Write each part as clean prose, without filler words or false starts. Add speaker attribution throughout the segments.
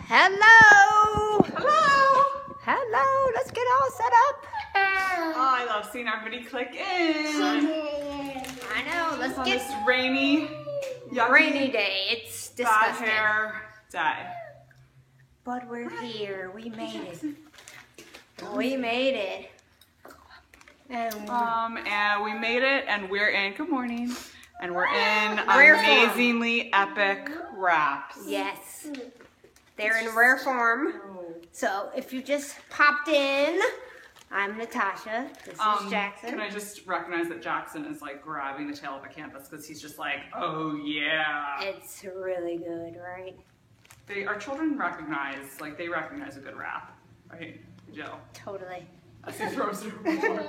Speaker 1: Hello!
Speaker 2: Hello!
Speaker 1: Hello, let's get all set up.
Speaker 2: Oh, I love seeing everybody click in.
Speaker 1: I know, let's
Speaker 2: On
Speaker 1: get
Speaker 2: this rainy, yucky,
Speaker 1: rainy day. It's
Speaker 2: bad
Speaker 1: disgusting.
Speaker 2: hair day.
Speaker 1: But we're here. We made it. We made it.
Speaker 2: And we made it, and we're in, good morning, and we're in
Speaker 1: Rare form.
Speaker 2: amazingly epic wraps.
Speaker 1: Yes. They're in rare form. So if you just popped in, I'm Natasha. This is Jackson.
Speaker 2: Can I just recognize that Jackson is like grabbing the tail of a campus because he's just like, oh yeah.
Speaker 1: It's really good, right?
Speaker 2: Our children recognize, like they recognize a good wrap, right, Jill?
Speaker 1: Totally.
Speaker 2: As he throws it over,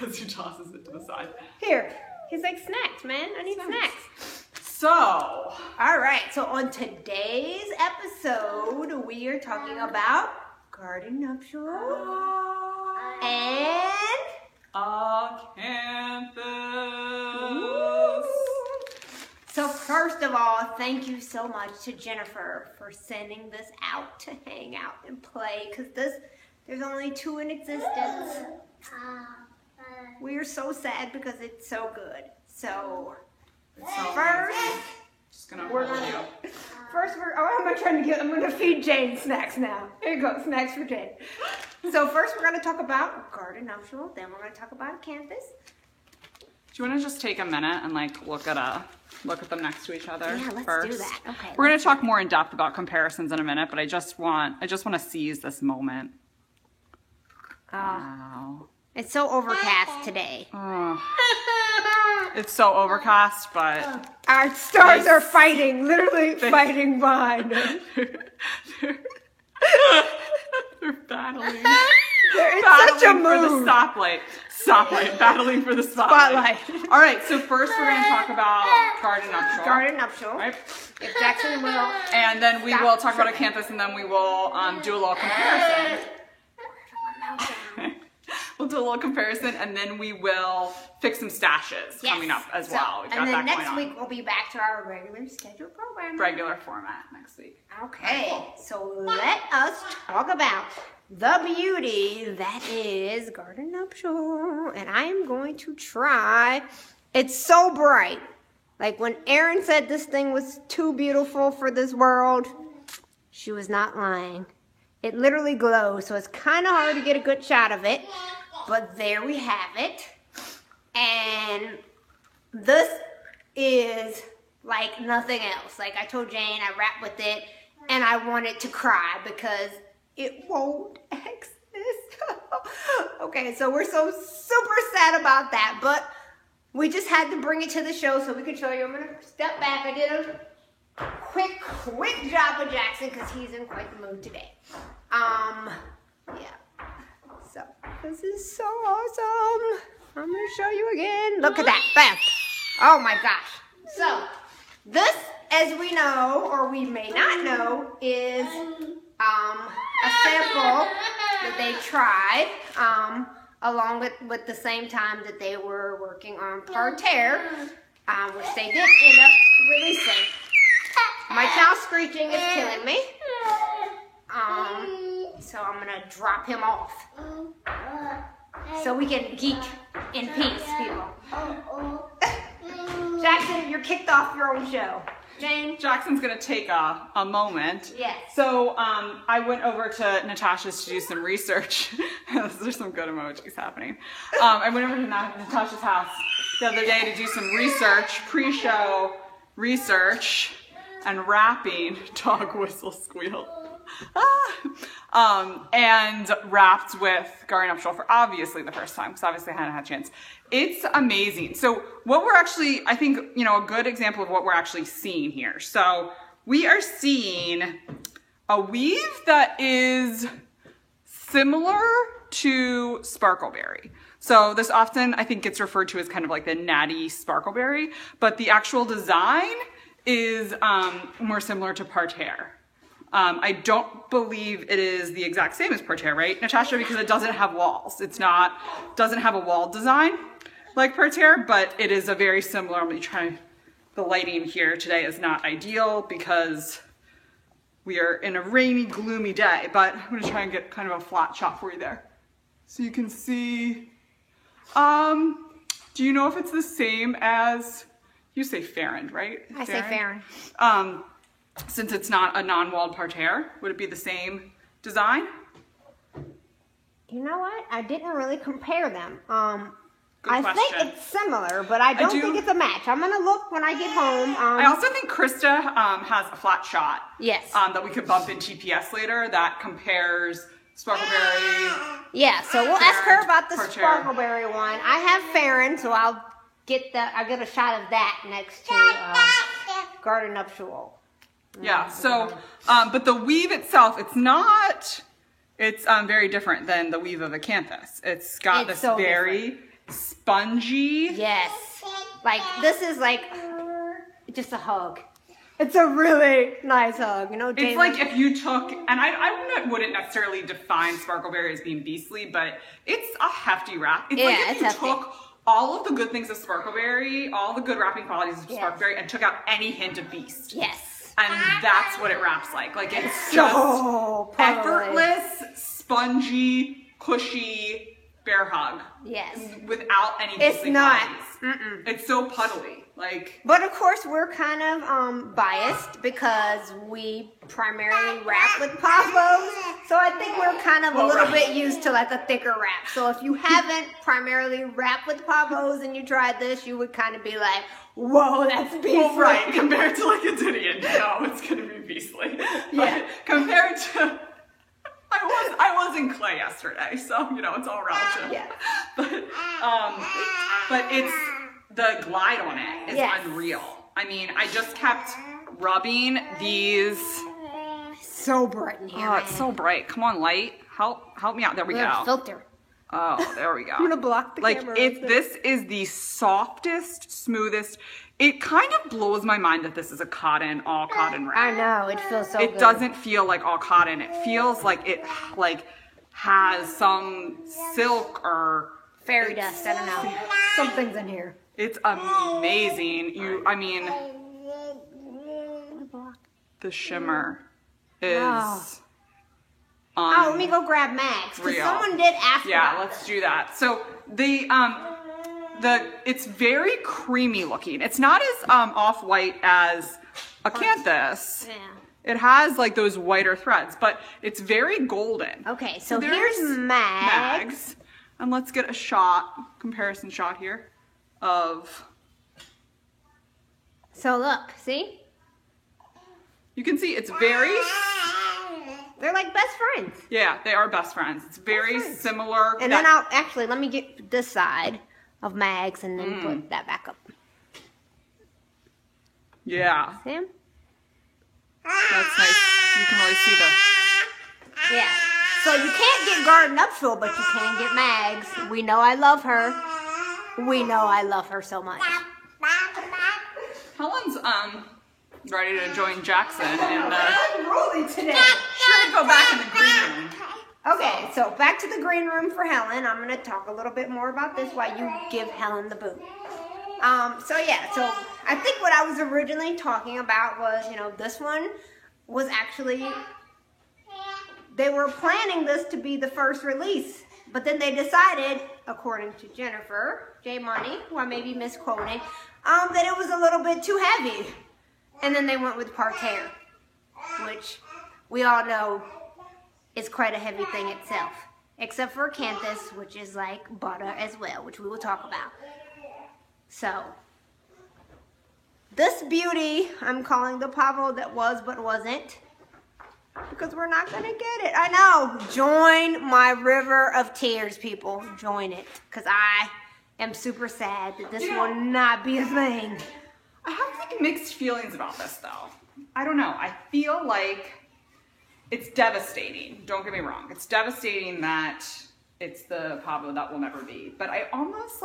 Speaker 2: as he tosses it to the side.
Speaker 1: Here. He's like, snacks, man. I need snacks.
Speaker 2: So,
Speaker 1: All right. So on today's episode, we are talking about garden nuptials and
Speaker 2: a campus.
Speaker 1: So first of all, thank you so much to Jennifer for sending this out to hang out and play, because there's only 2 in existence. We are so sad because it's so good. So first,
Speaker 2: Just gonna hold you.
Speaker 1: I'm gonna feed Jane snacks now. Here you go, snacks for Jane. So first we're gonna talk about garden nuptial, then we're gonna talk about a campus.
Speaker 2: Do you want to just take a minute and like look at them next to each other?
Speaker 1: Yeah, let's
Speaker 2: first?
Speaker 1: do that. Okay.
Speaker 2: We're gonna talk more in depth about comparisons in a minute, but I just want to seize this moment. Wow.
Speaker 1: It's so overcast today.
Speaker 2: Oh. It's so overcast, but
Speaker 1: Our stars are fighting, literally fighting behind us.
Speaker 2: they're battling.
Speaker 1: They're in
Speaker 2: Battling
Speaker 1: such a
Speaker 2: for the
Speaker 1: mood.
Speaker 2: stoplight, battling for the spotlight.
Speaker 1: Spotlight.
Speaker 2: All right, so first we're going to talk about garden nuptial.
Speaker 1: Garden nuptial.
Speaker 2: Right?
Speaker 1: If Jackson will.
Speaker 2: And then we will talk about a campus, and then we will do a little comparison. We'll do a little comparison, and then we will fix some stashes coming up as well. We've got
Speaker 1: and then
Speaker 2: that
Speaker 1: next
Speaker 2: going on.
Speaker 1: week we'll be back to our regular scheduled program.
Speaker 2: Regular format next week.
Speaker 1: Okay, so let us talk about the beauty that is garden nuptial. And I am going to try. It's so bright. Like when Erin said this thing was too beautiful for this world, she was not lying. It literally glows, so it's kind of hard to get a good shot of it. But there we have it. And this is like nothing else. Like I told Jane, I wrapped with it and I wanted to cry because it won't exist. Okay, so we're so super sad about that, but we just had to bring it to the show so we could show you. I'm gonna step back. I did a quick job with Jackson because he's in quite the mood today. Yeah. So this is so awesome. I'm gonna show you again. Look at that. Bam. Oh my gosh. So this, as we know, or we may not know, is a sample that they tried along with the same time that they were working on Parterre, which they did end up releasing. My child screeching is killing me. So I'm gonna drop him off so we can geek in peace, people. Jackson, you're kicked off your own show. Jane?
Speaker 2: Jackson's gonna take a moment.
Speaker 1: Yes.
Speaker 2: So I went over to Natasha's to do some research. There's some good emojis happening. I went over to Natasha's house the other day to do some research, pre-show research, and wrapping. Dog whistle squeal. And wrapped with garden nuptial for obviously the first time, because obviously I hadn't had a chance. It's amazing. So what we're actually, I think, a good example of what we're actually seeing here. So we are seeing a weave that is similar to Sparkleberry. So this often, I think, gets referred to as kind of like the natty Sparkleberry, but the actual design is more similar to Parterre. I don't believe it is the exact same as Parterre, right, Natasha? Because it doesn't have walls. Doesn't have a wall design like Parterre, but it is a very similar. I'm going to try. The lighting here today is not ideal because we are in a rainy, gloomy day, but I'm gonna try and get kind of a flat shot for you there. So you can see, do you know if it's the same as, you say Farron, right?
Speaker 1: I say Farron.
Speaker 2: Since it's not a non-walled parterre, would it be the same design?
Speaker 1: You know what? I didn't really compare them.
Speaker 2: Good
Speaker 1: I
Speaker 2: question.
Speaker 1: think it's similar, but I don't think it's a match. I'm gonna look when I get home.
Speaker 2: I also think Krista has a flat shot.
Speaker 1: Yes.
Speaker 2: That we could bump in TPS later that compares Sparkleberry.
Speaker 1: Yeah, so we'll ask her about the
Speaker 2: Parterre.
Speaker 1: Sparkleberry one. I have Farron, so I'll get a shot of that next to Garden Nuptial.
Speaker 2: Yeah, so, but the weave itself, it's very different than the weave of Acanthus. It's got this
Speaker 1: so
Speaker 2: very spongy.
Speaker 1: Yes. Like, this is like just a hug. It's a really nice hug, you know.
Speaker 2: It's like if you took, and I wouldn't necessarily define Sparkleberry as being beastly, but it's a hefty wrap. It's like if you took all of the good things of Sparkleberry, all the good wrapping qualities of Sparkleberry, and took out any hint of beast.
Speaker 1: Yes.
Speaker 2: And that's what it wraps like. Like it's
Speaker 1: so
Speaker 2: just effortless, spongy, cushy bear hug.
Speaker 1: Yes.
Speaker 2: Without any beastly qualities. It's so puddly. Like,
Speaker 1: but of course we're kind of biased because we primarily wrap with Pavlos, so I think we're kind of a little bit used to like a thicker wrap. So if you haven't primarily wrapped with Pavlos and you tried this, you would kind of be like, whoa, that's beastly.
Speaker 2: well, right, compared to like a Didion, no, it's gonna be beastly.
Speaker 1: Yeah.
Speaker 2: But compared to, I was in clay yesterday, so you know it's all relative.
Speaker 1: Yeah.
Speaker 2: But it's, the glide on it is unreal. I mean, I just kept rubbing these.
Speaker 1: So bright in here.
Speaker 2: Oh, it's so bright. Come on, light. Help me out. There we go.
Speaker 1: Filter.
Speaker 2: Oh, there we go.
Speaker 1: I'm gonna block the camera.
Speaker 2: Like, this is the softest, smoothest. It kind of blows my mind that this is a cotton, all cotton wrap.
Speaker 1: I know, it feels so good.
Speaker 2: It doesn't feel like all cotton. It feels like it has some silk or
Speaker 1: fairy dust. I don't know. Something's in here.
Speaker 2: It's amazing. The shimmer is
Speaker 1: Oh, let me go grab Max, because
Speaker 2: real.
Speaker 1: someone did ask
Speaker 2: Yeah,
Speaker 1: about
Speaker 2: let's do that. So it's very creamy looking. It's not as off-white as Acanthus.
Speaker 1: Yeah.
Speaker 2: It has like those whiter threads, but it's very golden.
Speaker 1: Okay, so here's Mags.
Speaker 2: And let's get a comparison shot here of.
Speaker 1: So look, see?
Speaker 2: You can see it's very.
Speaker 1: They're like best friends.
Speaker 2: Yeah, they are best friends. It's very similar.
Speaker 1: And then let me get this side of Mags and then put that back up.
Speaker 2: Yeah.
Speaker 1: See him?
Speaker 2: That's nice. You can really see the.
Speaker 1: Yeah. So you can't get Garden Nuptial, but you can get Mags. We know I love her. We know I love her so much.
Speaker 2: Helen's ready to join Jackson and
Speaker 1: Unruly today.
Speaker 2: sure to go back in the green room.
Speaker 1: Okay, so back to the green room for Helen. I'm going to talk a little bit more about this while you give Helen the boot. So I think what I was originally talking about was, this one was actually, they were planning this to be the first release, but then they decided, according to Jennifer J. Money, who I may be misquoting, that it was a little bit too heavy. And then they went with Parterre, which we all know is quite a heavy thing itself. Except for Acanthus, which is like butter as well, which we will talk about. So, this beauty, I'm calling the Pavlo that was but wasn't. Because we're not going to get it. I know. Join my river of tears, people. Join it. Because I am super sad that this will not be a thing.
Speaker 2: I have like mixed feelings about this though. I don't know. I feel like it's devastating. Don't get me wrong. It's devastating that it's the Pavlo that will never be. But I almost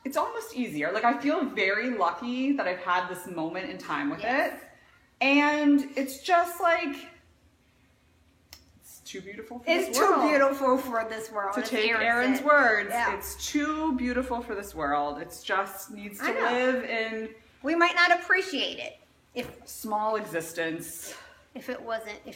Speaker 2: it's almost easier. Like I feel very lucky that I've had this moment in time with it. And it's just like, it's too beautiful for this world.
Speaker 1: It's too beautiful for this world.
Speaker 2: To take Aaron's words,
Speaker 1: yeah.
Speaker 2: It's too beautiful for this world. It just needs to live in
Speaker 1: we might not appreciate it.
Speaker 2: small existence.
Speaker 1: If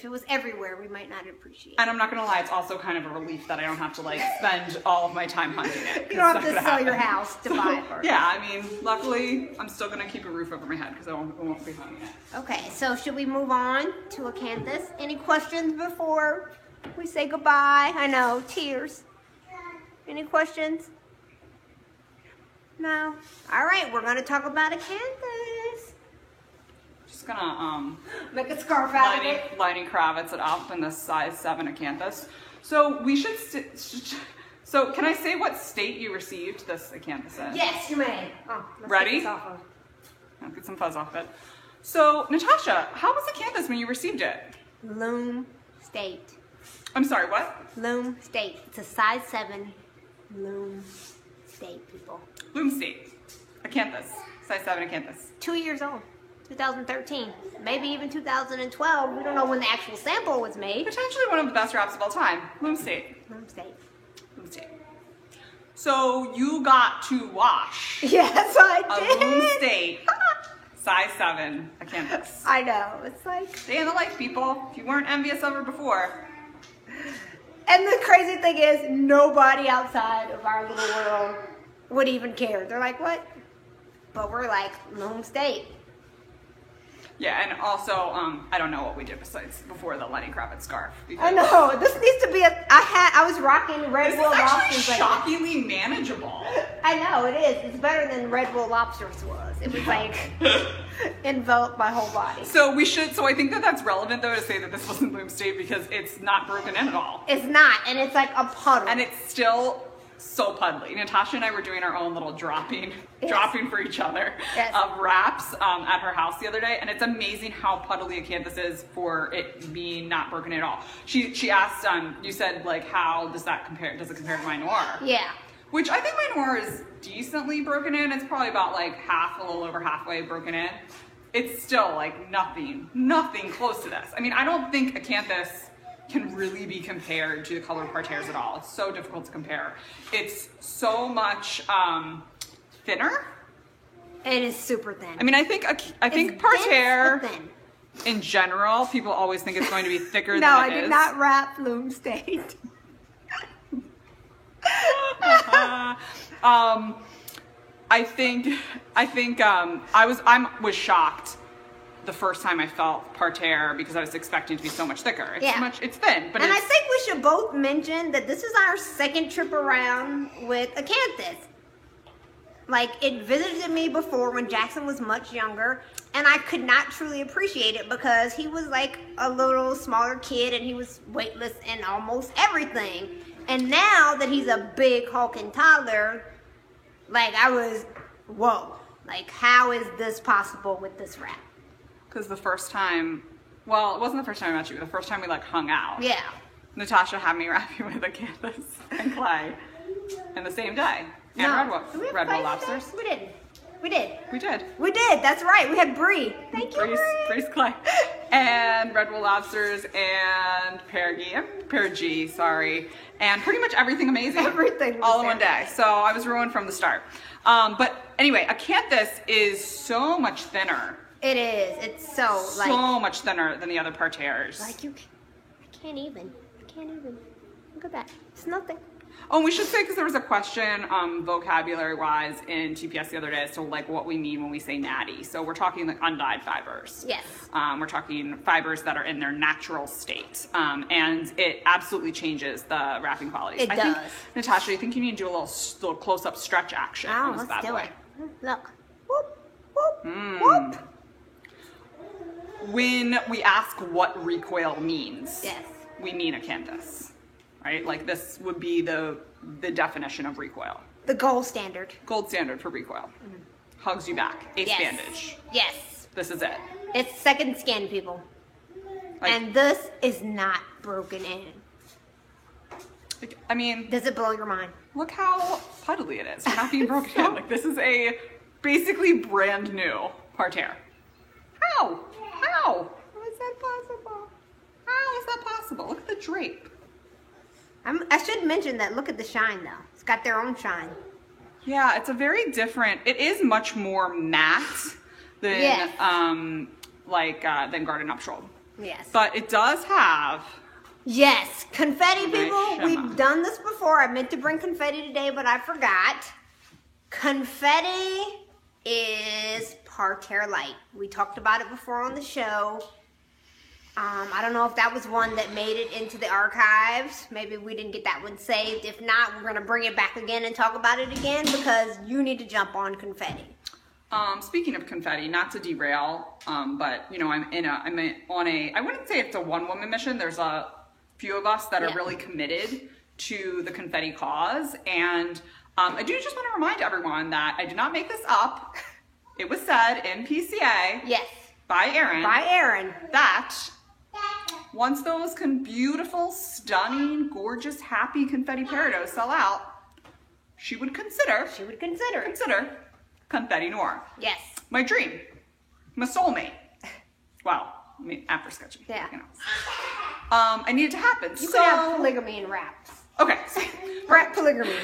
Speaker 1: it was everywhere, we might not appreciate it.
Speaker 2: And I'm not gonna lie, it's also kind of a relief that I don't have to like spend all of my time hunting it.
Speaker 1: You don't have to sell your house to buy it.
Speaker 2: Yeah, I mean, luckily, I'm still gonna keep a roof over my head because I won't be hunting it.
Speaker 1: Okay, so should we move on to acanthus? Any questions before we say goodbye? I know, tears. Any questions? No? All right, we're going to talk about acanthus.
Speaker 2: Just gonna
Speaker 1: make a scarf out of it.
Speaker 2: Lenny Kravitz it up in this size 7 acanthus. So we should. So can I say what state you received this acanthus in?
Speaker 1: Yes, you may. Oh,
Speaker 2: ready? I'll get some fuzz off it. So Natasha, how was acanthus when you received it?
Speaker 1: Loam State.
Speaker 2: I'm sorry, what?
Speaker 1: Loam State. It's a size 7 Loam State, people.
Speaker 2: Loam State. Acanthus. Size 7 acanthus.
Speaker 1: 2 years old. 2013. Maybe even 2012. We don't know when the actual sample was made.
Speaker 2: Potentially one of the best wraps of all time. Loam State.
Speaker 1: Loam State.
Speaker 2: Loam State. So you got to wash.
Speaker 1: Yes, I did.
Speaker 2: A Loam State. Size 7 acanthus.
Speaker 1: I know. It's like
Speaker 2: day in the life, people. If you weren't envious of her before.
Speaker 1: And the crazy thing is, nobody outside of our little world would even care. They're like, what? But we're like, Loam State.
Speaker 2: Yeah, and also, I don't know what we did before the Lenny Kravitz scarf.
Speaker 1: I know. This needs to be I was rocking Red Will Lobsters.
Speaker 2: This is actually shockingly manageable.
Speaker 1: I know, it is. It's better than Red Will Lobsters was. It was like enveloped my whole body.
Speaker 2: So I think that's relevant though to say that this wasn't Loam State because it's not broken in at all.
Speaker 1: It's not, and it's like a puddle.
Speaker 2: And it's still so puddly. Natasha and I were doing our own little dropping for each other of wraps at her house the other day, and it's amazing how puddly acanthus is for it being not broken at all. She asked, you said like, how does that compare? Does it compare to my noir?
Speaker 1: Yeah.
Speaker 2: Which I think my noir is decently broken in. It's probably about like a little over halfway broken in. It's still like nothing close to this. I mean, I don't think acanthus can really be compared to the colored parterres at all. It's so difficult to compare. It's so much thinner.
Speaker 1: It is super thin.
Speaker 2: I mean, I think parterre in general, people always think it's going to be thicker than it is.
Speaker 1: No, I did not wrap Loam State.
Speaker 2: I was shocked the first time I felt parterre because I was expecting it to be so much thicker. It's thin, but
Speaker 1: I think we should both mention that this is our second trip around with acanthus. Like, it visited me before when Jackson was much younger, and I could not truly appreciate it because he was like a little smaller kid and he was weightless in almost everything. And now that he's a big hulking toddler, like, I was, whoa. Like, how is this possible with this wrap?
Speaker 2: Because the first time, well, it wasn't the first time I met you, the first time we like hung out.
Speaker 1: Yeah.
Speaker 2: Natasha had me wrap you with acanthus and clay in the same day. And Red Will Lobsters.
Speaker 1: We didn't. We did.
Speaker 2: We did.
Speaker 1: We did. That's right. We had Brie. Thank you,
Speaker 2: Brie's clay. And Red Will Lobsters and Perigee, sorry. And pretty much everything amazing.
Speaker 1: Everything.
Speaker 2: All in one day. So I was ruined from the start. But anyway, acanthus is so much thinner.
Speaker 1: It is. It's so
Speaker 2: much thinner than the other parterres.
Speaker 1: Like I can't even. Look at that. It's nothing.
Speaker 2: Oh, and we should say, because there was a question vocabulary-wise in TPS the other day as to like what we mean when we say natty. So we're talking like undyed fibers.
Speaker 1: Yes.
Speaker 2: We're talking fibers that are in their natural state. And it absolutely changes the wrapping qualities.
Speaker 1: It does.
Speaker 2: Natasha, I think you need to do a little close-up stretch action on this bad boy.
Speaker 1: Let's do it. Look. Whoop, whoop, whoop.
Speaker 2: When we ask what recoil means,
Speaker 1: yes,
Speaker 2: we mean acanthus, right? Like this would be the definition of recoil.
Speaker 1: The gold standard.
Speaker 2: Gold standard for recoil. Mm-hmm. Hugs you back. Ace bandage.
Speaker 1: Yes.
Speaker 2: This is it.
Speaker 1: It's second skin, people. And this is not broken in.
Speaker 2: I mean,
Speaker 1: does it blow your mind?
Speaker 2: Look how puddly it is. We're not being broken in. Like this is a basically brand new parterre. How? How is that possible? How is that possible? Look at the drape.
Speaker 1: I should mention that. Look at the shine, though. It's got their own shine.
Speaker 2: Yeah, it's a very different. It is much more matte than than Garden Nuptial.
Speaker 1: Yes.
Speaker 2: But it does have...
Speaker 1: Yes, confetti,
Speaker 2: Nice
Speaker 1: people.
Speaker 2: shimmer.
Speaker 1: We've done this before. I meant to bring confetti today, but I forgot. Confetti is Parterre Light. We talked about it before on the show. I don't know if that was one that made it into the archives. Maybe we didn't get that one saved. If not, we're going to bring it back again and talk about it again because you need to jump on confetti.
Speaker 2: Speaking of confetti, not to derail, but you know, I'm on a, I wouldn't say it's a one-woman mission. There's a few of us that are really committed to the confetti cause, and I do just want to remind everyone that I did not make this up. It was said in PCA
Speaker 1: Yes.
Speaker 2: by Erin that once those beautiful, stunning, gorgeous, happy confetti peridot sell out, she would consider Confetti Noir.
Speaker 1: Yes.
Speaker 2: My dream. My soulmate. Well, I mean, after sketching.
Speaker 1: Yeah.
Speaker 2: You know. I need it to happen.
Speaker 1: You could have polygamy in wraps.
Speaker 2: Okay.
Speaker 1: Wrap polygamy. It's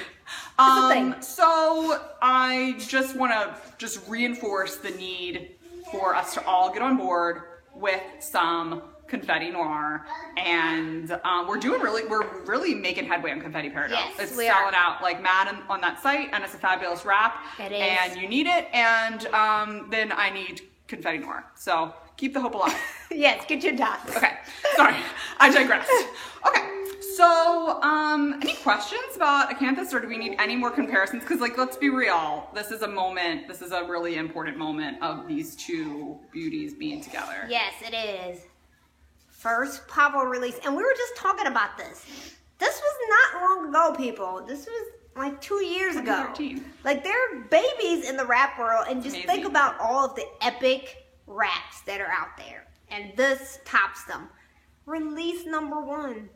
Speaker 1: a thing.
Speaker 2: So I just want to reinforce the need for us to all get on board with some Confetti Noir, and we're really making headway on Confetti Peridot.
Speaker 1: Yes,
Speaker 2: it's
Speaker 1: we
Speaker 2: selling
Speaker 1: are.
Speaker 2: out like mad on that site, and it's a fabulous wrap.
Speaker 1: It is.
Speaker 2: And you need it, and then I need Confetti Noir. So keep the hope alive.
Speaker 1: Yes, get your dots.
Speaker 2: Okay, sorry, I digressed. Okay, so any questions about Acanthus, or do we need any more comparisons? Because like, let's be real, this is a really important moment of these two beauties being together.
Speaker 1: Yes, it is. First Pavo release, and we were just talking about this. This was not long ago, people. This was like 2 years ago.
Speaker 2: 2013.
Speaker 1: Like, they're babies in the rap world, and just
Speaker 2: Amazing.
Speaker 1: think about all of the epic raps that are out there. And this tops them. Release number 1.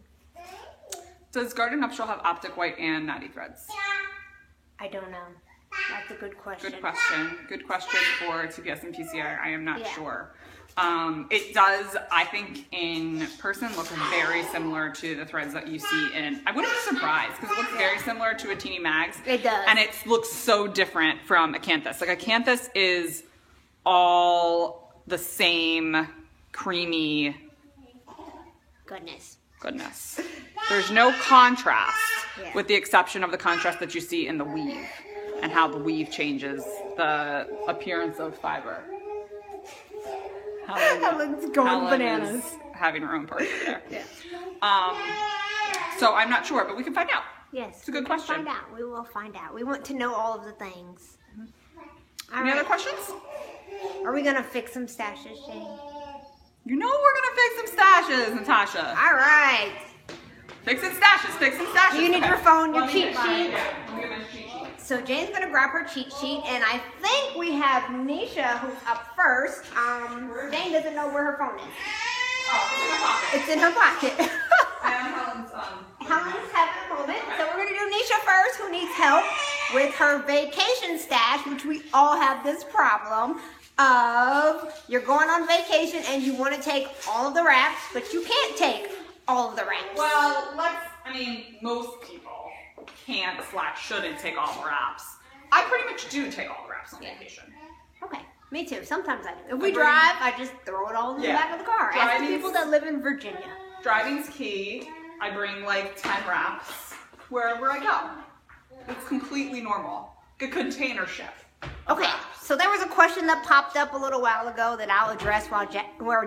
Speaker 2: Does Garden Nuptial have Optic White and Natty threads?
Speaker 1: I don't know. That's a good question.
Speaker 2: Good question. Good question for TPS and PCR. I am not
Speaker 1: Yeah.
Speaker 2: sure. It does, I think, in person look very similar to the threads that you see in. I wouldn't be surprised because it looks very similar to a Teeny Mags.
Speaker 1: It does.
Speaker 2: And it looks so different from Acanthus. Like Acanthus is all the same creamy goodness. There's no contrast, with the exception of the contrast that you see in the weave and how the weave changes the appearance of fiber.
Speaker 1: Helen's going
Speaker 2: Helen
Speaker 1: bananas.
Speaker 2: is having her own party there.
Speaker 1: Yeah.
Speaker 2: So I'm not sure, but we can find out.
Speaker 1: Yes.
Speaker 2: It's a good
Speaker 1: we will
Speaker 2: question.
Speaker 1: Find out. We will find out. We want to know all of the things. All
Speaker 2: Any
Speaker 1: right.
Speaker 2: other questions?
Speaker 1: Are we going to fix some stashes, Jane?
Speaker 2: You know we're gonna fix some stashes, Natasha.
Speaker 1: All right.
Speaker 2: Fixing stashes.
Speaker 1: You need your phone, your cheat sheet.
Speaker 2: Yeah, let me get my cheat sheet.
Speaker 1: So Jane's going to grab her cheat sheet, and I think we have Nisha who's up first. Jane doesn't know where her phone is.
Speaker 2: Oh,
Speaker 1: It's in her pocket.
Speaker 2: I am Helen's
Speaker 1: Helen's having a moment. So we're going to do Nisha first, who needs help with her vacation stash, which we all have this problem of you're going on vacation and you want to take all of the wraps, but you can't take all of the wraps.
Speaker 2: Well, most people can't/shouldn't take all the wraps. I pretty much do take all the wraps on vacation.
Speaker 1: Okay, me too. Sometimes I do. If we drive, I just throw it all in the back of the car. Ask the people that live in Virginia.
Speaker 2: Driving's key. I bring like 10 wraps wherever I go. It's completely normal. A container ship.
Speaker 1: Okay, so there was a question that popped up a little while ago that I'll address while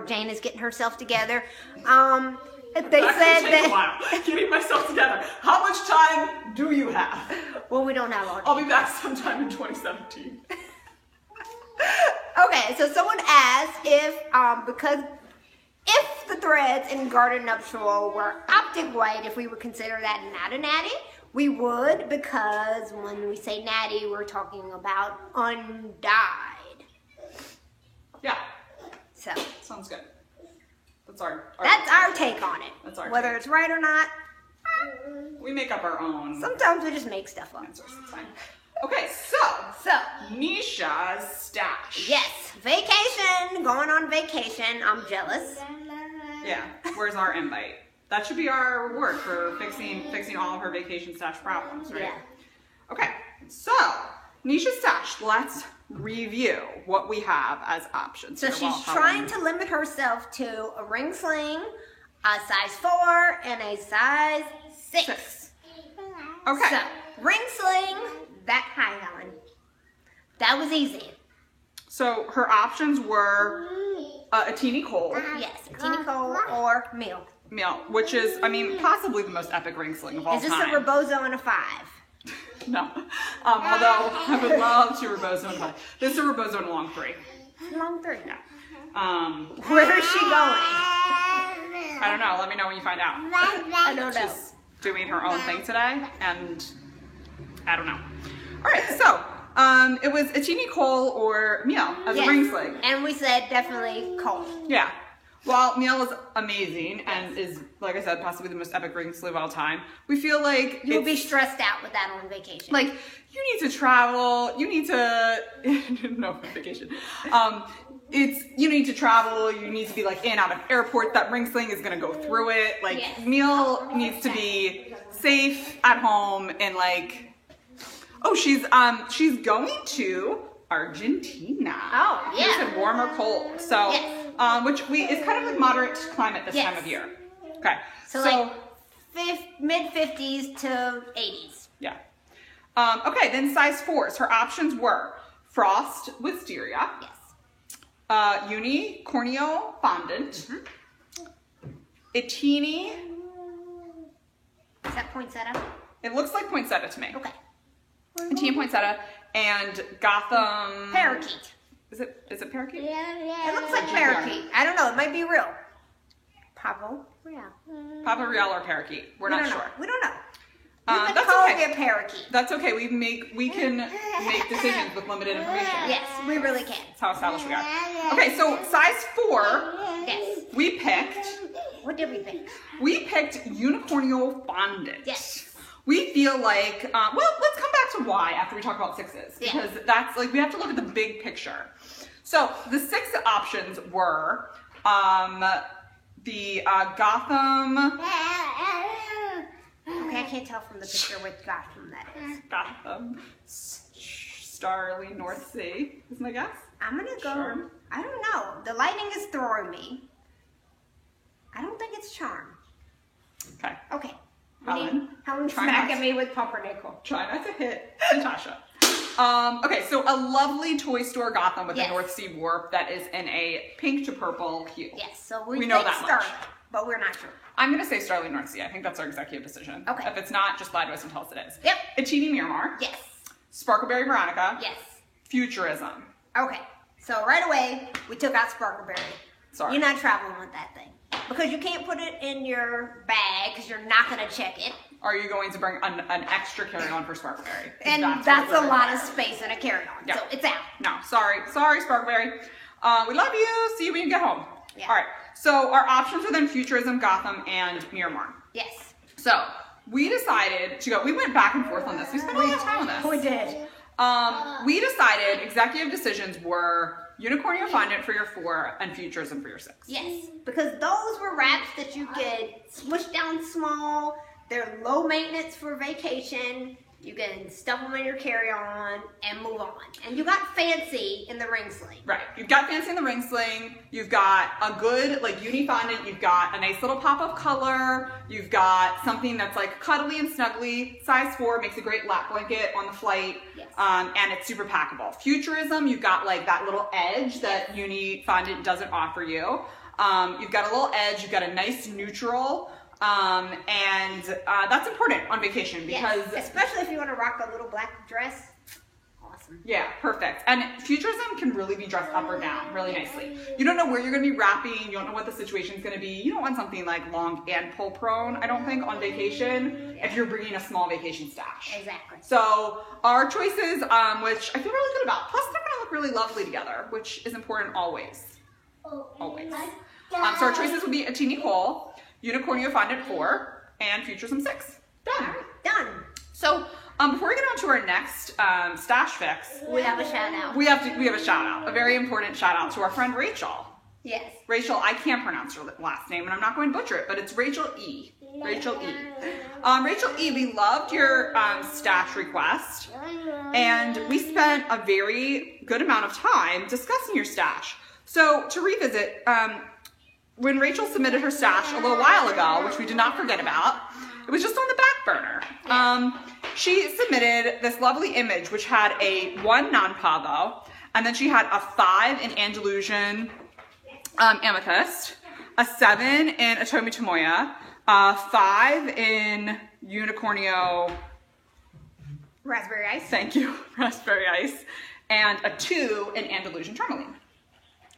Speaker 1: Jane is getting herself together. They said
Speaker 2: Take a
Speaker 1: that.
Speaker 2: while. Getting myself together. How much time do you have?
Speaker 1: Well, we don't have all day.
Speaker 2: I'll be back sometime in 2017.
Speaker 1: Okay, so someone asked if the threads in Garden Nuptial were optic white, if we would consider that not a natty. We would, because when we say natty, we're talking about undyed.
Speaker 2: Yeah,
Speaker 1: So
Speaker 2: sounds good. That's our
Speaker 1: take on it.
Speaker 2: That's our
Speaker 1: Whether
Speaker 2: take.
Speaker 1: it's right or not,
Speaker 2: We make up our own
Speaker 1: sometimes we just make stuff up.
Speaker 2: answers. It's fine. Okay, so
Speaker 1: So,
Speaker 2: Nisha's stash.
Speaker 1: yes, vacation, going on vacation. I'm jealous.
Speaker 2: Yeah. Where's our invite? That should be our reward for fixing all of her vacation stash problems, right?
Speaker 1: Yeah.
Speaker 2: Okay. So Nisha's stash. Let's review what we have as options.
Speaker 1: So
Speaker 2: here while
Speaker 1: she's
Speaker 2: Helen-
Speaker 1: trying to limit herself to a ring sling, a size 4, and a size 6.
Speaker 2: Okay.
Speaker 1: So, ring sling, hi, Helen. That was easy.
Speaker 2: So her options were a teeny Cole
Speaker 1: Yes, a teeny Cole or meal.
Speaker 2: meal, which is, I mean, possibly the most epic ring sling of all
Speaker 1: Is this
Speaker 2: time.
Speaker 1: a Rebozo and a 5?
Speaker 2: No. Although I would love to Rebozo and 5. This is a Rebozo and a long 3.
Speaker 1: Long 3.
Speaker 2: Yeah.
Speaker 1: Where is she going?
Speaker 2: I don't know. Let me know when you find out.
Speaker 1: I don't know.
Speaker 2: She's doing her own thing today, and I don't know. All right, so it was a teeny Cole or meal as a ring sling.
Speaker 1: And we said definitely Cole.
Speaker 2: Yeah. While meal is amazing and is, like I said, possibly the most epic ring sling of all time, we feel like
Speaker 1: You'll be stressed out with that on vacation.
Speaker 2: like you need to travel. You need to no vacation. You need to travel. You need to be like in and out of airport. That ring sling is gonna go through it. Like
Speaker 1: Yes.
Speaker 2: meal needs to be safe at home and like. Oh, she's going to Argentina.
Speaker 1: Oh, yeah.
Speaker 2: You said warm or cold. So,
Speaker 1: Yes.
Speaker 2: which is kind of like moderate climate this
Speaker 1: Yes.
Speaker 2: time of year. Okay.
Speaker 1: So like mid-50s to 80s.
Speaker 2: Yeah. Okay, then size 4s. Her options were frost wisteria,
Speaker 1: Yes.
Speaker 2: uni corneo fondant, a teeny.
Speaker 1: Is that poinsettia?
Speaker 2: It looks like poinsettia to me.
Speaker 1: Okay.
Speaker 2: A teeny poinsettia and Gotham.
Speaker 1: Parakeet.
Speaker 2: Is it parakeet?
Speaker 1: It looks like parakeet. I don't know. It might be real. Pavo. Yeah.
Speaker 2: Papa Real or parakeet? We're not sure.
Speaker 1: We don't know. We've been
Speaker 2: That's
Speaker 1: calling
Speaker 2: okay.
Speaker 1: it parakeet.
Speaker 2: That's okay. We can make decisions with limited information.
Speaker 1: Yes, we really can.
Speaker 2: That's how established we are. Okay, so size 4,
Speaker 1: Yes.
Speaker 2: we picked.
Speaker 1: What did we pick?
Speaker 2: We picked unicornio fondant.
Speaker 1: Yes.
Speaker 2: We feel like, well, let's come back to why after we talk about 6s.
Speaker 1: Yeah.
Speaker 2: Because that's like, we have to look at the big picture. So the 6 options were the Gotham.
Speaker 1: Okay, I can't tell from the picture what Gotham that is.
Speaker 2: Gotham Starling North Sea is my guess.
Speaker 1: I'm gonna go.
Speaker 2: Charm.
Speaker 1: I don't know. The lightning is throwing me. I don't think it's charm.
Speaker 2: Okay.
Speaker 1: Okay.
Speaker 2: Try
Speaker 1: Helen smacking
Speaker 2: not-
Speaker 1: me with pumpernickel.
Speaker 2: Try not to hit Natasha. Okay, so a lovely toy store Gotham with
Speaker 1: Yes.
Speaker 2: a North Sea warp that is in a pink to purple hue.
Speaker 1: Yes, so
Speaker 2: We
Speaker 1: we
Speaker 2: know
Speaker 1: think
Speaker 2: that much.
Speaker 1: Starlight, but we're not sure.
Speaker 2: I'm going to say Starling North Sea. I think that's our executive decision.
Speaker 1: Okay.
Speaker 2: If it's not, just lie to us and tell us it is.
Speaker 1: Yep.
Speaker 2: Etini Miramar.
Speaker 1: Yes.
Speaker 2: Sparkleberry Veronica.
Speaker 1: Yes.
Speaker 2: Futurism.
Speaker 1: Okay. So right away, we took out Sparkleberry.
Speaker 2: Sorry.
Speaker 1: You're not traveling with that thing. Because you can't put it in your bag because you're not going to check it.
Speaker 2: Are you going to bring an extra carry-on for Sparkleberry?
Speaker 1: And that's
Speaker 2: what
Speaker 1: a
Speaker 2: we're
Speaker 1: lot
Speaker 2: doing.
Speaker 1: of space in a carry-on.
Speaker 2: Yeah.
Speaker 1: So it's out.
Speaker 2: No, sorry, Sparkleberry. We love you. See you when you get home.
Speaker 1: Yeah.
Speaker 2: All right. So our options were then Futurism, Gotham, and Miramar.
Speaker 1: Yes.
Speaker 2: So we decided to go. We went back and forth on this. We spent a lot of time on this.
Speaker 1: We did.
Speaker 2: We decided executive decisions were Unicornio Fondant for your 4 and Futurism for your 6.
Speaker 1: Yes. Because those were wraps that you could smush down small. They're low maintenance for vacation. You can stuff them in your carry-on and move on. And you got fancy in the ring sling.
Speaker 2: Right. You've got fancy in the ring sling. You've got a good like uni fondant. You've got a nice little pop of color. You've got something that's like cuddly and snuggly. Size 4 makes a great lap blanket on the flight.
Speaker 1: Yes.
Speaker 2: And it's super packable. Futurism, you've got like that little edge that uni fondant doesn't offer you. You've got a little edge. You've got a nice neutral. And that's important on vacation because
Speaker 1: Yes. Especially if you want to rock a little black dress. Awesome.
Speaker 2: yeah, perfect. And Futurism can really be dressed up or down really nicely. You don't know where you're going to be wrapping. You don't know what the situation's going to be. You don't want something like long and pull prone, I don't think, on vacation if you're bringing a small vacation stash.
Speaker 1: Exactly.
Speaker 2: So our choices, which I feel really good about. Plus, they're going to look really lovely together, which is important always. Always. So our choices would be a teeny Cole, Unicornio Fondant 4, and Futurism 6. Done.
Speaker 1: Done.
Speaker 2: So before we get on to our next stash fix,
Speaker 1: We have a shout out.
Speaker 2: we have a shout out, a very important shout out to our friend Rachel.
Speaker 1: Yes.
Speaker 2: Rachel, I can't pronounce her last name, and I'm not going to butcher it, but it's Rachel E. Rachel E. Rachel E, we loved your stash request, and we spent a very good amount of time discussing your stash. So to revisit, when Rachel submitted her stash a little while ago, which we did not forget about, it was just on the back burner. She submitted this lovely image, which had a 1 non-pavo, and then she had a 5 in Andalusian amethyst, a 7 in Atomi Tomoya, a 5 in Unicornio
Speaker 1: Raspberry ice.
Speaker 2: Thank you, raspberry ice, and a 2 in Andalusian tourmaline.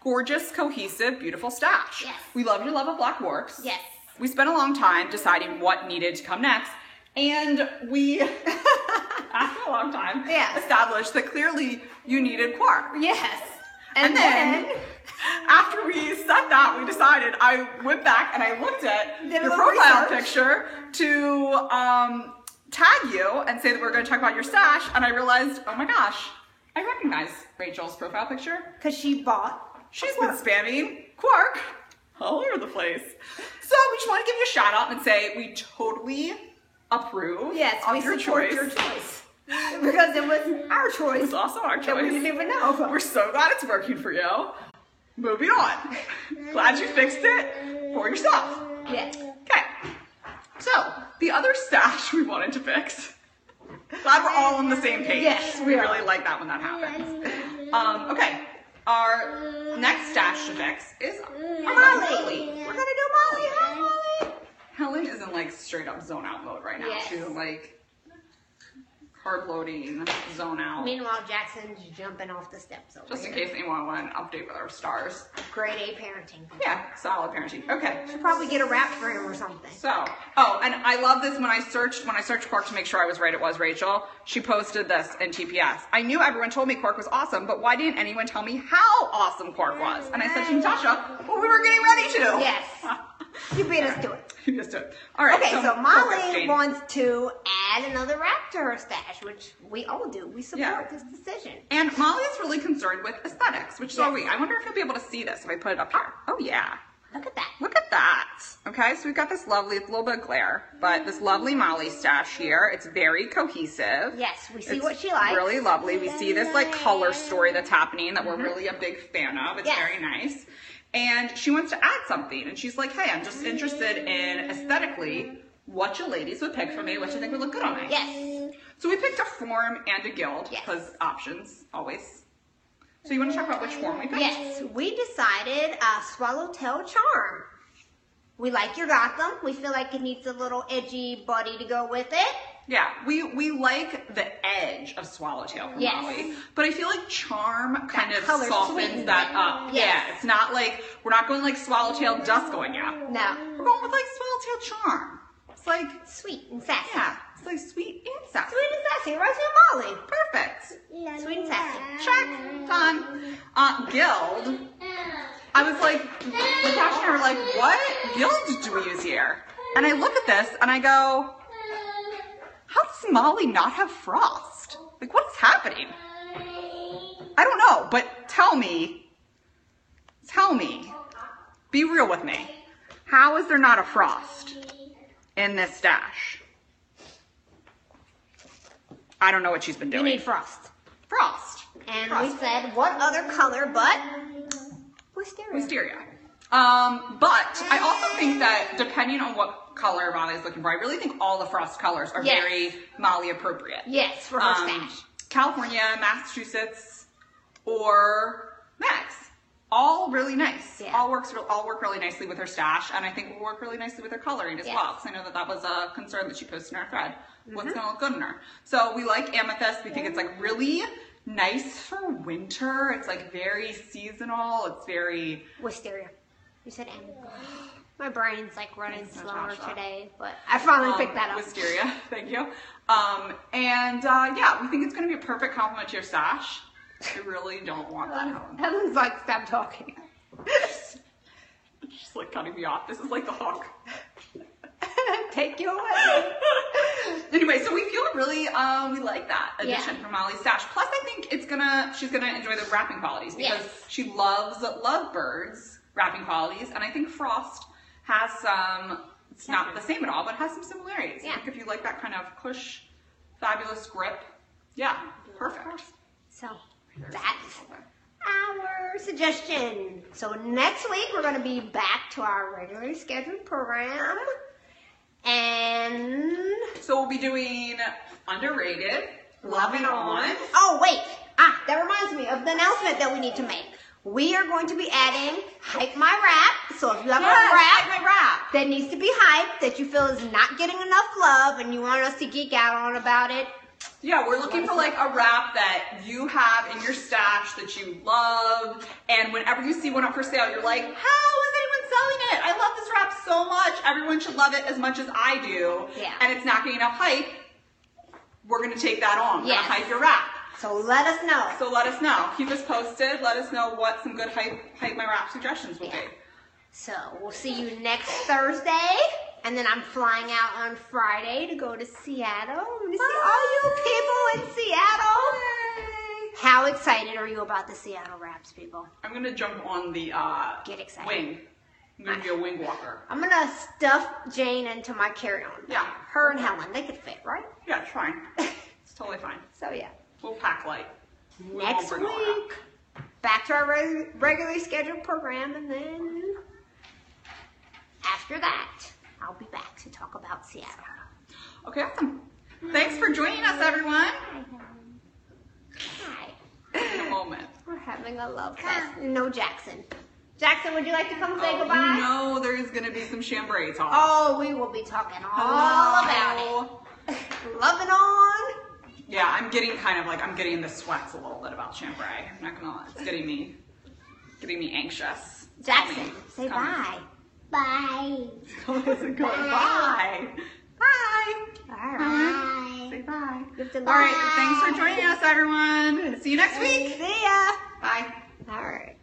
Speaker 2: Gorgeous, cohesive, beautiful stash.
Speaker 1: Yes.
Speaker 2: We love your love of black works.
Speaker 1: Yes.
Speaker 2: We spent a long time deciding what needed to come next, and we, after a long time, established that clearly you needed quark.
Speaker 1: Yes.
Speaker 2: And then, after we said that, we decided, I went back and I looked at your profile picture to tag you and say that we're going to talk about your stash, and I realized, oh my gosh, I recognize Rachel's profile picture.
Speaker 1: Because she's
Speaker 2: been spamming quark all over the place. So we just want to give you a shout out and say we totally approve of your choice.
Speaker 1: Because it was our choice.
Speaker 2: It was also our choice.
Speaker 1: That we didn't even know.
Speaker 2: We're so glad it's working for you. Moving on. Glad you fixed it for yourself.
Speaker 1: Yes.
Speaker 2: Okay. So, the other stash we wanted to fix. Glad we're all on the same page.
Speaker 1: Yes,
Speaker 2: we really like that when that happens. Okay. Our next stash to fix is Molly. We're gonna do Molly. Hi, Molly. Helen is in like straight up zone out mode right now.
Speaker 1: Yes.
Speaker 2: She's like carb loading, zone out.
Speaker 1: Meanwhile, Jackson's jumping off the steps over
Speaker 2: Just in
Speaker 1: here.
Speaker 2: case anyone want an update with our stars.
Speaker 1: Grade A parenting.
Speaker 2: Yeah, solid parenting. Okay.
Speaker 1: Should probably get a wrap for him or something.
Speaker 2: So, oh, and I love this when I searched quark to make sure I was right, it was Rachel. She posted this in TPS. I knew everyone told me quark was awesome, but why didn't anyone tell me how awesome quark was? And I said to Natasha, well, we were getting ready to.
Speaker 1: Yes. You beat us to it.
Speaker 2: You just do it. All right.
Speaker 1: Okay, so Molly wants to add another wrap to her stash, which we all do. We support this decision.
Speaker 2: And Molly is really concerned with aesthetics, which so are we. I wonder if you'll be able to see this if I put it up here. Oh, yeah.
Speaker 1: Look at that.
Speaker 2: Look at that. Okay, so we've got this lovely, it's a little bit of glare, but this lovely Molly stash here. It's very cohesive.
Speaker 1: Yes, we see what she likes.
Speaker 2: Really lovely. We see this like color story that's happening that we're really a big fan of. It's very nice. And she wants to add something. And she's like, hey, I'm just interested in aesthetically what you ladies would pick for me, what you think would look good on me.
Speaker 1: Yes.
Speaker 2: So we picked a form and a guild because options, always. So you want to talk about which form we picked?
Speaker 1: Yes, we decided Swallowtail Charm. We like your Gotham. We feel like it needs a little edgy body to go with it.
Speaker 2: Yeah, we like the edge of Swallowtail from Molly, but I feel like Charm kind of softens that up.
Speaker 1: Yes.
Speaker 2: Yeah, it's not like, we're not going like Swallowtail Dust going out.
Speaker 1: No.
Speaker 2: We're going with like Swallowtail Charm. It's like
Speaker 1: sweet and sassy.
Speaker 2: Yeah, it's like sweet and sassy.
Speaker 1: Sweet and sassy, right to Molly.
Speaker 2: Perfect.
Speaker 1: Sweet and sassy.
Speaker 2: Check. Done. Guild. I was like, Natasha and I were like, what guild do we use here? And I look at this and I go, how does Molly not have frost? Like, what is happening? I don't know, but tell me, be real with me. How is there not a frost in this stash? I don't know what she's been doing.
Speaker 1: You need frost.
Speaker 2: Frost.
Speaker 1: And we said, what other color but wisteria?
Speaker 2: Wisteria. But I also think that depending on what color Molly is looking for, I really think all the frost colors are very Molly appropriate.
Speaker 1: Yes, for her stash.
Speaker 2: California, Massachusetts, or Max. All really nice.
Speaker 1: Yeah.
Speaker 2: All work really nicely with her stash, and I think will work really nicely with her coloring as well. Because I know that was a concern that she posted in our thread. What's going to look good in her? So we like amethyst. We think it's like really nice for winter. It's like very seasonal. It's very
Speaker 1: wisteria. You said amethyst. My brain's like running slower today, but I finally picked that up.
Speaker 2: Wisteria, thank you. Yeah, we think it's going to be a perfect complement to your stash. I really don't want that, Helen.
Speaker 1: Helen's like, stop talking.
Speaker 2: She's like cutting me off. This is like the hook.
Speaker 1: Take you away.
Speaker 2: Anyway, so we feel really, we like that addition from Molly's stash. Plus, I think she's gonna enjoy the wrapping qualities because she loves lovebirds, wrapping qualities, and I think Frost has some, it's not the same at all, but it has some similarities.
Speaker 1: Yeah.
Speaker 2: I think if you like that kind of cush, fabulous grip, yeah, perfect.
Speaker 1: So that's our suggestion. So next week we're going to be back to our regularly scheduled program. And
Speaker 2: So we'll be doing underrated, loving on.
Speaker 1: Oh, wait. That reminds me of the announcement that we need to make. We are going to be adding Hype My Rap. So if you have a rap that needs to be hyped, that you feel is not getting enough love and you want us to geek out on about it.
Speaker 2: Yeah, we're looking for like a rap that you have in your stash that you love, and whenever you see one up for sale, you're like, how is anyone selling it? I love this rap so much. Everyone should love it as much as I do.
Speaker 1: Yeah.
Speaker 2: And it's not getting enough hype. We're gonna take that on. We're
Speaker 1: Yes.
Speaker 2: gonna hype your rap.
Speaker 1: So let us know.
Speaker 2: So let us know. Keep us posted. Let us know what some good hype my rap suggestions will be.
Speaker 1: So we'll see you next Thursday. And then I'm flying out on Friday to go to Seattle. I'm going to see all you people in Seattle. How excited are you about the Seattle Raps, people?
Speaker 2: I'm gonna jump on the
Speaker 1: Get excited.
Speaker 2: wing. I'm gonna be a wing walker.
Speaker 1: I'm going to stuff Jane into my carry-on.
Speaker 2: Yeah.
Speaker 1: Her and Helen, they could fit, right?
Speaker 2: Yeah, it's fine. It's totally fine.
Speaker 1: So yeah.
Speaker 2: We'll pack light. We
Speaker 1: Next
Speaker 2: won't bring all that.
Speaker 1: week, back to our regularly scheduled program. And then after that, I'll be back to talk about Seattle.
Speaker 2: Okay, awesome. Thanks for joining us, everyone.
Speaker 1: Hi.
Speaker 2: In a moment.
Speaker 1: We're having a love fest. No, Jackson. Jackson, would you like to come say goodbye?
Speaker 2: You know there's gonna be some chambray talk.
Speaker 1: Oh, we will be talking all about it. Loving on.
Speaker 2: Yeah, I'm getting the sweats a little bit about chambray. I'm not gonna lie, it's getting me anxious. It's
Speaker 1: Jackson,
Speaker 2: coming.
Speaker 1: say
Speaker 2: It's coming.
Speaker 1: bye. Bye.
Speaker 2: Bye. Bye.
Speaker 1: All right.
Speaker 2: Say bye.
Speaker 1: Give the
Speaker 2: All right, thanks for joining us, everyone. See you next week.
Speaker 1: See ya.
Speaker 2: Bye.
Speaker 1: All right.